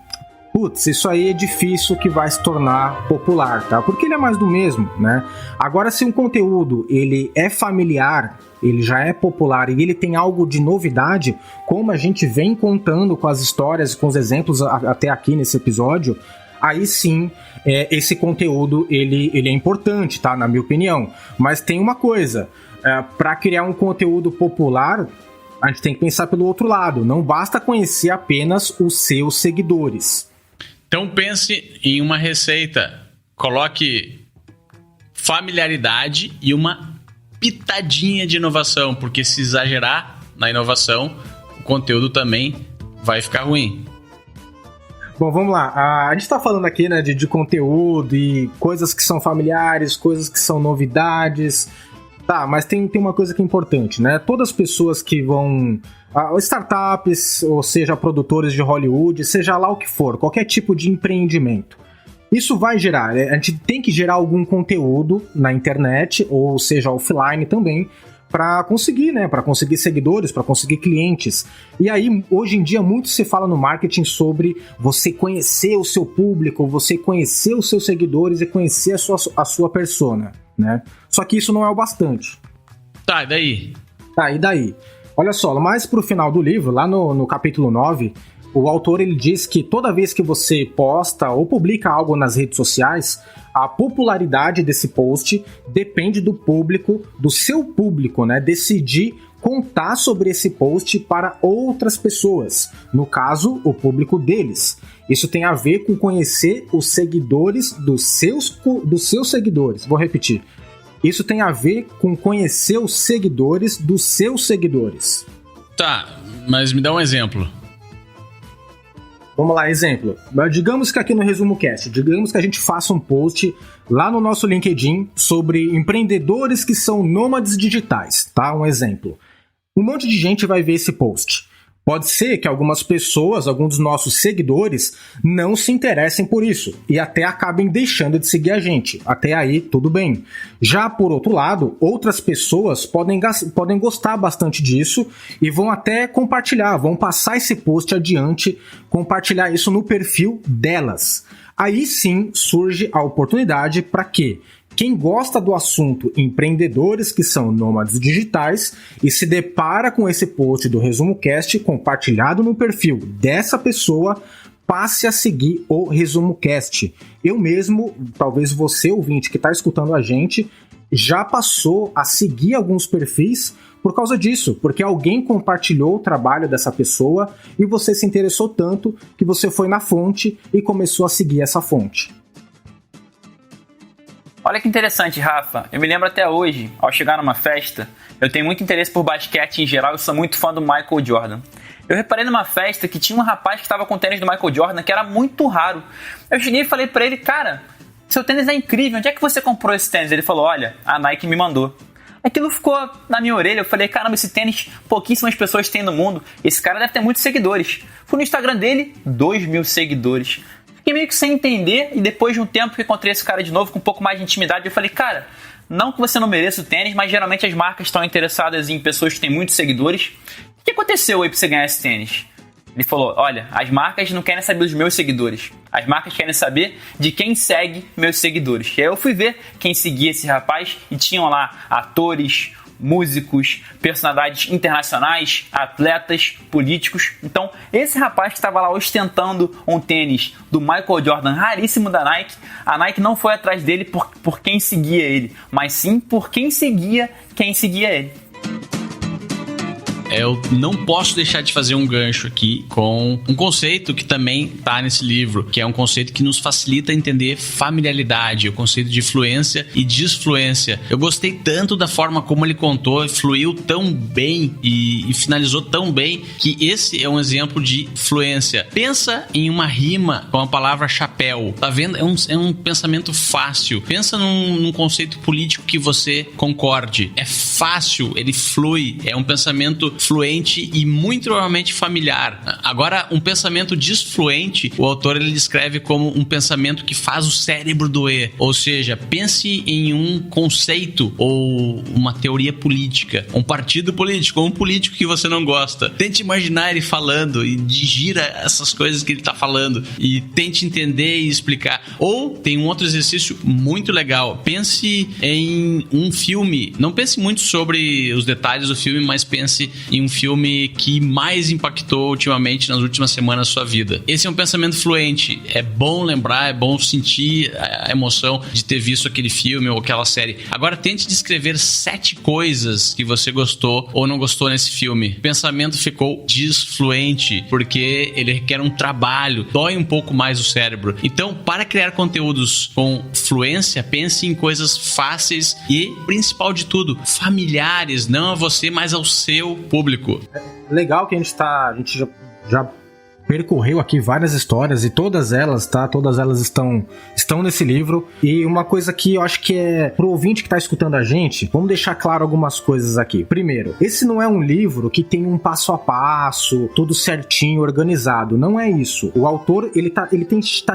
isso aí é difícil que vai se tornar popular, tá? Porque ele é mais do mesmo, né? Agora, se um conteúdo ele é familiar, ele já é popular e ele tem algo de novidade, como a gente vem contando com as histórias, com os exemplos até aqui nesse episódio, aí sim, esse conteúdo ele é importante, tá? Na minha opinião. Mas tem uma coisa, para criar um conteúdo popular, a gente tem que pensar pelo outro lado. Não basta conhecer apenas os seus seguidores. Então pense em uma receita. Coloque familiaridade e uma pitadinha de inovação, porque se exagerar na inovação, o conteúdo também vai ficar ruim. Bom, vamos lá. A gente está falando aqui, né, de conteúdo e coisas que são familiares, coisas que são novidades. Tá, mas tem uma coisa que é importante, né? Todas as pessoas que vão... startups, ou seja, produtores de Hollywood, seja lá o que for, qualquer tipo de empreendimento. Isso vai gerar, a gente tem que gerar algum conteúdo na internet, ou seja, offline também, para conseguir, né? Para conseguir seguidores, para conseguir clientes. E aí, hoje em dia, muito se fala no marketing sobre você conhecer o seu público, você conhecer os seus seguidores e conhecer a sua persona, né? Só que isso não é o bastante. Tá, e daí? Tá, e daí? Olha só, mais pro final do livro, lá no capítulo 9, o autor ele diz que toda vez que você posta ou publica algo nas redes sociais, a popularidade desse post depende do público, do seu público, né? Decidir contar sobre esse post para outras pessoas, no caso, o público deles. Isso tem a ver com conhecer os seguidores dos seus seguidores. Vou repetir. Isso tem a ver com conhecer os seguidores dos seus seguidores. Tá, mas me dá um exemplo. Vamos lá, exemplo. Digamos que aqui no Resumo Cast, digamos que a gente faça um post lá no nosso LinkedIn sobre empreendedores que são nômades digitais, tá? Um exemplo. Um monte de gente vai ver esse post. Pode ser que algumas pessoas, alguns dos nossos seguidores, não se interessem por isso e até acabem deixando de seguir a gente. Até aí, tudo bem. Já por outro lado, outras pessoas podem gostar bastante disso e vão até compartilhar, vão passar esse post adiante, compartilhar isso no perfil delas. Aí sim surge a oportunidade para que quem gosta do assunto empreendedores que são nômades digitais e se depara com esse post do Resumo Cast compartilhado no perfil dessa pessoa, passe a seguir o Resumo Cast. Eu mesmo, talvez você ouvinte que está escutando a gente, já passou a seguir alguns perfis por causa disso, porque alguém compartilhou o trabalho dessa pessoa e você se interessou tanto que você foi na fonte e começou a seguir essa fonte. Olha que interessante, Rafa. Eu me lembro até hoje, ao chegar numa festa, eu tenho muito interesse por basquete em geral e sou muito fã do Michael Jordan. Eu reparei numa festa que tinha um rapaz que estava com o tênis do Michael Jordan, que era muito raro. Eu cheguei e falei pra ele, cara, seu tênis é incrível, onde é que você comprou esse tênis? Ele falou, olha, a Nike me mandou. Aquilo ficou na minha orelha, eu falei, caramba, esse tênis pouquíssimas pessoas têm no mundo, esse cara deve ter muitos seguidores. Fui no Instagram dele, 2.000 seguidores. Fiquei meio que sem entender e depois de um tempo que encontrei esse cara de novo com um pouco mais de intimidade, eu falei, cara, não que você não mereça o tênis, mas geralmente as marcas estão interessadas em pessoas que têm muitos seguidores. O que aconteceu aí pra você ganhar esse tênis? Ele falou, olha, as marcas não querem saber dos meus seguidores. As marcas querem saber de quem segue meus seguidores. E aí eu fui ver quem seguia esse rapaz e tinham lá atores, músicos, personalidades internacionais, atletas, políticos. Então, esse rapaz que estava lá ostentando um tênis do Michael Jordan raríssimo da Nike, a Nike não foi atrás dele por quem seguia ele, mas sim por quem seguia ele. Eu não posso deixar de fazer um gancho aqui com um conceito que também está nesse livro, que é um conceito que nos facilita entender familiaridade, o conceito de fluência e disfluência. Eu gostei tanto da forma como ele contou, fluiu tão bem e finalizou tão bem, que esse é um exemplo de fluência. Pensa em uma rima com a palavra chapéu, tá vendo? É um pensamento fácil. Pensa num conceito político que você concorde. É fácil, ele flui, é um pensamento fluente e muito provavelmente familiar. Agora, um pensamento disfluente, o autor ele descreve como um pensamento que faz o cérebro doer. Ou seja, pense em um conceito ou uma teoria política, um partido político ou um político que você não gosta. Tente imaginar ele falando e digira essas coisas que ele está falando e tente entender e explicar. Ou tem um outro exercício muito legal. Pense em um filme. Não pense muito sobre os detalhes do filme, mas pense em um filme que mais impactou ultimamente nas últimas semanas da sua vida. Esse é um pensamento fluente. É bom lembrar, é bom sentir a emoção de ter visto aquele filme ou aquela série. Agora tente descrever 7 coisas que você gostou ou não gostou nesse filme. O pensamento ficou disfluente porque ele requer um trabalho, dói um pouco mais o cérebro. Então, para criar conteúdos com fluência, pense em coisas fáceis e, principal de tudo, familiares, não a você, mas ao seu público. Legal que a gente já percorreu aqui várias histórias e todas elas estão nesse livro. E uma coisa que eu acho que é pro ouvinte que tá escutando a gente, vamos deixar claro algumas coisas aqui. Primeiro, esse não é um livro que tem um passo a passo, tudo certinho, organizado. Não é isso. O autor, ele tá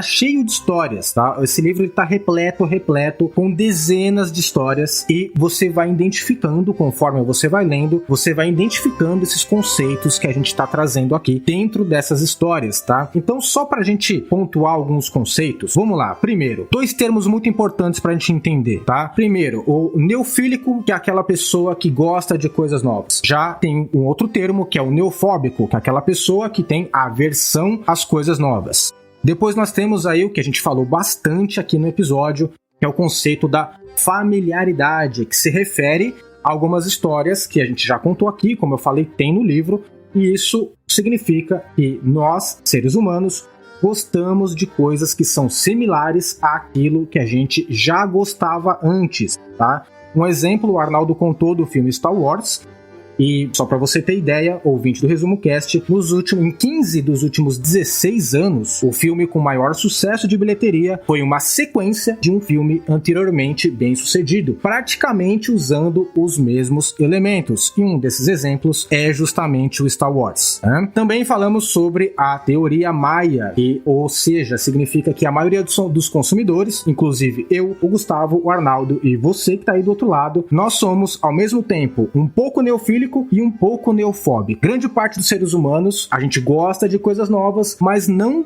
cheio de histórias, tá? Esse livro ele tá repleto com dezenas de histórias e você vai identificando, conforme você vai lendo, você vai identificando esses conceitos que a gente tá trazendo aqui dentro dessas histórias, tá? Então, só pra gente pontuar alguns conceitos, vamos lá. Primeiro, 2 termos muito importantes pra gente entender, tá? Primeiro, o neofílico, que é aquela pessoa que gosta de coisas novas. Já tem um outro termo, que é o neofóbico, que é aquela pessoa que tem aversão às coisas novas. Depois nós temos aí o que a gente falou bastante aqui no episódio, que é o conceito da familiaridade, que se refere a algumas histórias que a gente já contou aqui, como eu falei, tem no livro. E isso significa que nós, seres humanos, gostamos de coisas que são similares àquilo que a gente já gostava antes, tá? Um exemplo, o Arnaldo contou do filme Star Wars, E só para você ter ideia, ouvinte do Resumo Cast, em 15 dos últimos 16 anos, o filme com maior sucesso de bilheteria foi uma sequência de um filme anteriormente bem sucedido, praticamente usando os mesmos elementos. E um desses exemplos é justamente o Star Wars. Também falamos sobre a teoria Maia, ou seja, significa que a maioria dos consumidores, inclusive eu, o Gustavo, o Arnaldo e você que está aí do outro lado, nós somos ao mesmo tempo um pouco neofílico e um pouco neofóbico. Grande parte dos seres humanos, a gente gosta de coisas novas, mas não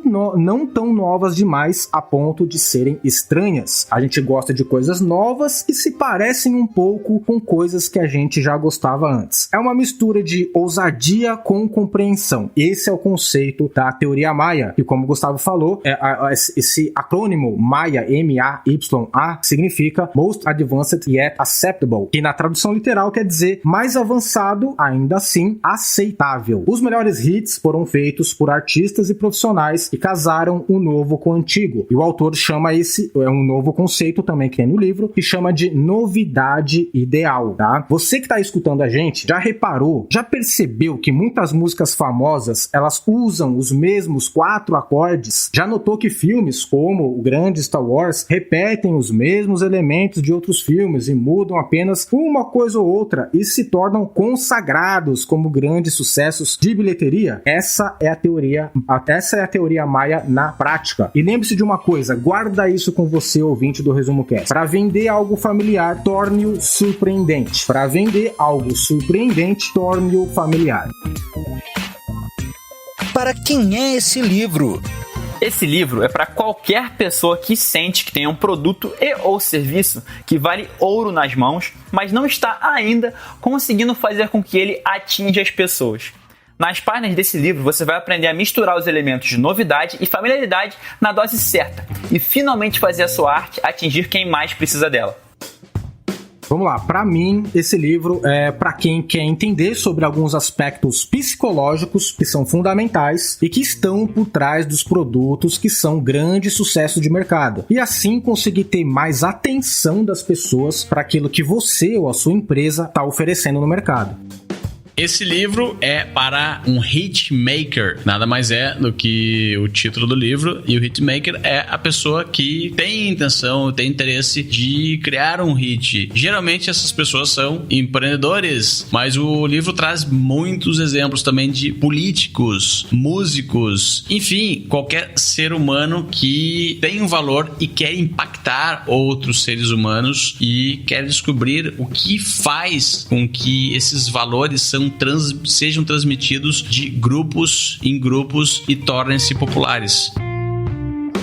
tão novas demais a ponto de serem estranhas. A gente gosta de coisas novas que se parecem um pouco com coisas que a gente já gostava antes. É uma mistura de ousadia com compreensão. Esse é o conceito da teoria Maia, e como o Gustavo falou, esse acrônimo Maia, M-A-Y-A, significa Most Advanced Yet Acceptable, que na tradução literal quer dizer mais avançado, ainda assim aceitável. Os melhores hits foram feitos por artistas e profissionais que casaram o novo com o antigo. E o autor chama um novo conceito também que tem no livro, que chama de novidade ideal, tá? Você que está escutando a gente, já reparou, já percebeu que muitas músicas famosas, elas usam os mesmos 4 acordes? Já notou que filmes como o grande Star Wars repetem os mesmos elementos de outros filmes e mudam apenas uma coisa ou outra e se tornam consagrados como grandes sucessos de bilheteria? Essa é a teoria Maia na prática. E lembre-se de uma coisa, guarda isso com você, ouvinte do Resumo Cast. Para vender algo familiar, torne-o surpreendente. Para vender algo surpreendente, torne-o familiar. Para quem é esse livro? Esse livro é para qualquer pessoa que sente que tem um produto e ou serviço que vale ouro nas mãos, mas não está ainda conseguindo fazer com que ele atinja as pessoas. Nas páginas desse livro, você vai aprender a misturar os elementos de novidade e familiaridade na dose certa e finalmente fazer a sua arte atingir quem mais precisa dela. Vamos lá, para mim, esse livro é para quem quer entender sobre alguns aspectos psicológicos que são fundamentais e que estão por trás dos produtos que são grande sucesso de mercado. E assim conseguir ter mais atenção das pessoas para aquilo que você ou a sua empresa está oferecendo no mercado. Esse livro é para um hitmaker, nada mais é do que o título do livro, e o hitmaker é a pessoa que tem intenção, tem interesse de criar um hit. Geralmente essas pessoas são empreendedores, mas o livro traz muitos exemplos também de políticos, músicos, enfim, qualquer ser humano que tem um valor e quer impactar outros seres humanos e quer descobrir o que faz com que esses valores sejam transmitidos de grupos em grupos e tornem-se populares.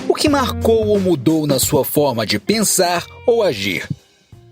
O que marcou ou mudou na sua forma de pensar ou agir?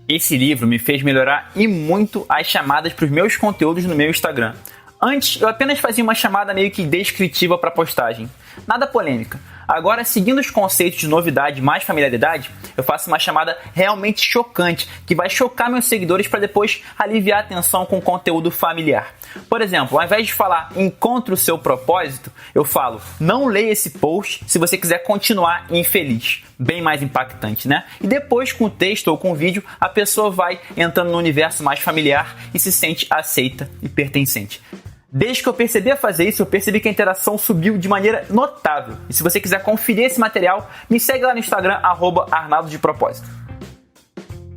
Esse livro me fez melhorar e muito as chamadas para os meus conteúdos no meu Instagram. Antes, eu apenas fazia uma chamada meio que descritiva para postagem. Nada polêmica. Agora, seguindo os conceitos de novidade mais familiaridade, eu faço uma chamada realmente chocante, que vai chocar meus seguidores para depois aliviar a tensão com conteúdo familiar. Por exemplo, ao invés de falar encontre o seu propósito, eu falo não leia esse post se você quiser continuar infeliz. Bem mais impactante, né? E depois, com o texto ou com o vídeo, a pessoa vai entrando no universo mais familiar e se sente aceita e pertencente. Desde que eu percebi a fazer isso, eu percebi que a interação subiu de maneira notável. E se você quiser conferir esse material, me segue lá no Instagram, @ArnaldoDePropósito.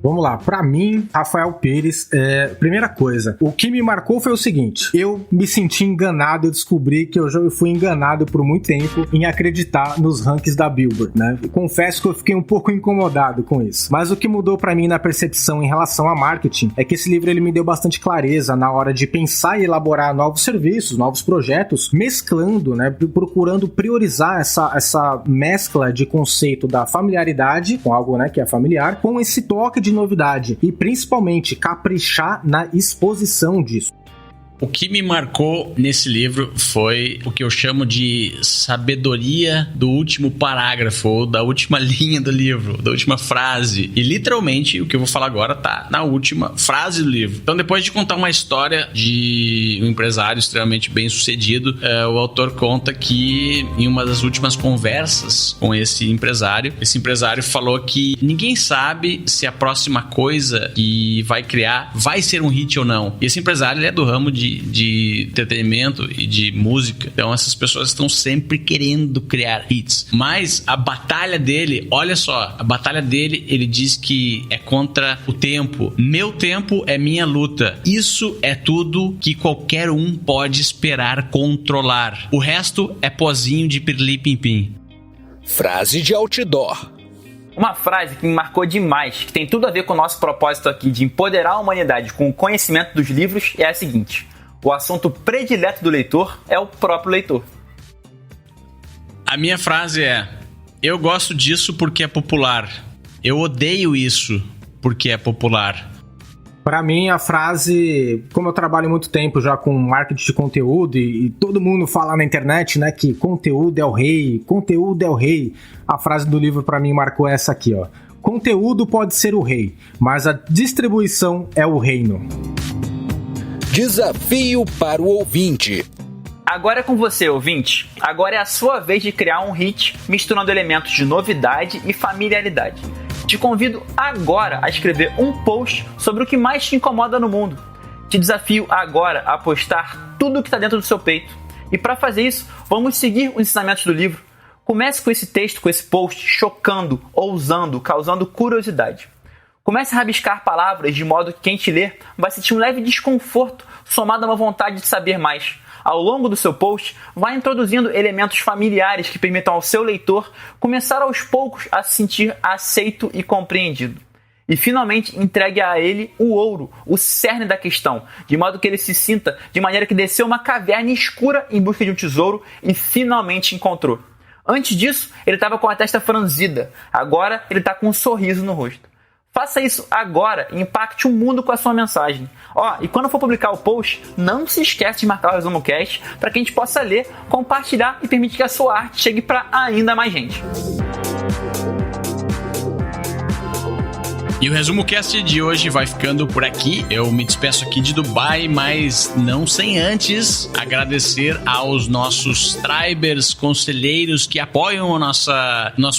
Vamos lá, pra mim, Rafael Pires, primeira coisa, o que me marcou foi o seguinte, eu me senti enganado, eu descobri que eu fui enganado por muito tempo em acreditar nos rankings da Billboard, né? Confesso que eu fiquei um pouco incomodado com isso, mas o que mudou pra mim na percepção em relação a marketing é que esse livro ele me deu bastante clareza na hora de pensar e elaborar novos serviços, novos projetos, mesclando, né, procurando priorizar essa mescla de conceito da familiaridade, com algo, né, que é familiar, com esse toque de novidade e principalmente caprichar na exposição disso. O que me marcou nesse livro foi o que eu chamo de sabedoria do último parágrafo, ou da última linha do livro, da última frase. E literalmente o que eu vou falar agora tá na última frase do livro. Então, depois de contar uma história de um empresário extremamente bem sucedido, o autor conta que em uma das últimas conversas com esse empresário falou que ninguém sabe se a próxima coisa que vai criar vai ser um hit ou não. E esse empresário, ele é do ramo de entretenimento e de música. Então essas pessoas estão sempre querendo criar hits. Mas a batalha dele, olha só, a batalha dele, ele diz que é contra o tempo. Meu tempo é minha luta. Isso é tudo que qualquer um pode esperar controlar. O resto é pozinho de pirlim-pim-pim. Frase de outdoor. Uma frase que me marcou demais, que tem tudo a ver com o nosso propósito aqui de empoderar a humanidade com o conhecimento dos livros, é a seguinte: o assunto predileto do leitor é o próprio leitor. A minha frase é: eu gosto disso porque é popular. Eu odeio isso porque é popular. Para mim, a frase, como eu trabalho muito tempo já com marketing de conteúdo e todo mundo fala na internet, né, que conteúdo é o rei, conteúdo é o rei. A frase do livro para mim marcou essa aqui, ó. Conteúdo pode ser o rei, mas a distribuição é o reino. Desafio para o ouvinte. Agora é com você, ouvinte. Agora é a sua vez de criar um hit misturando elementos de novidade e familiaridade. Te convido agora a escrever um post sobre o que mais te incomoda no mundo. Te desafio agora a postar tudo o que está dentro do seu peito. E para fazer isso, vamos seguir os ensinamentos do livro. Comece com esse texto, com esse post, chocando, ousando, causando curiosidade. Comece a rabiscar palavras de modo que quem te lê vai sentir um leve desconforto somado a uma vontade de saber mais. Ao longo do seu post, vai introduzindo elementos familiares que permitam ao seu leitor começar aos poucos a se sentir aceito e compreendido. E finalmente entregue a ele o ouro, o cerne da questão, de modo que ele se sinta de maneira que desceu uma caverna escura em busca de um tesouro e finalmente encontrou. Antes disso, ele estava com a testa franzida, agora ele está com um sorriso no rosto. Faça isso agora e impacte o mundo com a sua mensagem. E quando for publicar o post, não se esqueça de marcar o Resumo Cast para que a gente possa ler, compartilhar e permitir que a sua arte chegue para ainda mais gente. E o Resumo Cast de hoje vai ficando por aqui. Eu me despeço aqui de Dubai, mas não sem antes agradecer aos nossos tribers, conselheiros que apoiam o nosso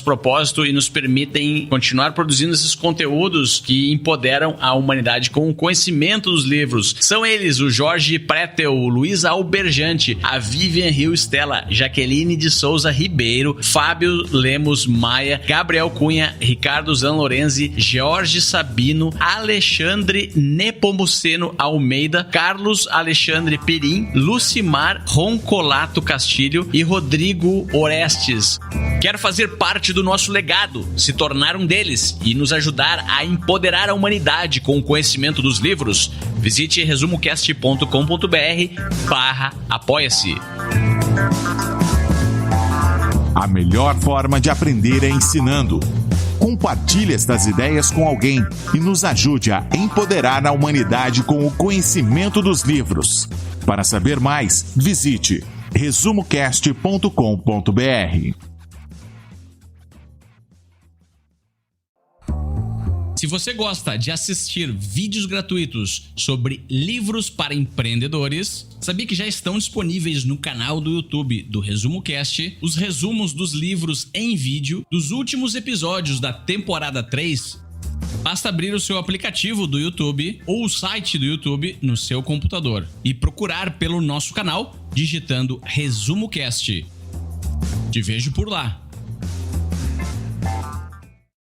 propósito e nos permitem continuar produzindo esses conteúdos que empoderam a humanidade com o conhecimento dos livros. São eles o Jorge Pretel, o Luiz Alberjante, a Vivian Rio Stella, Jaqueline de Souza Ribeiro, Fábio Lemos Maia, Gabriel Cunha, Ricardo Zanlorenzi, Jorge Sabino, Alexandre Nepomuceno Almeida, Carlos Alexandre Pirim, Lucimar Roncolato Castilho e Rodrigo Orestes. Quer fazer parte do nosso legado, se tornar um deles e nos ajudar a empoderar a humanidade com o conhecimento dos livros? Visite resumocast.com.br/apoia-se. A melhor forma de aprender é ensinando. Compartilhe estas ideias com alguém e nos ajude a empoderar a humanidade com o conhecimento dos livros. Para saber mais, visite resumocast.com.br. Se você gosta de assistir vídeos gratuitos sobre livros para empreendedores, sabia que já estão disponíveis no canal do YouTube do Resumo Cast os resumos dos livros em vídeo dos últimos episódios da temporada 3? Basta abrir o seu aplicativo do YouTube ou o site do YouTube no seu computador e procurar pelo nosso canal digitando Resumo Cast. Te vejo por lá.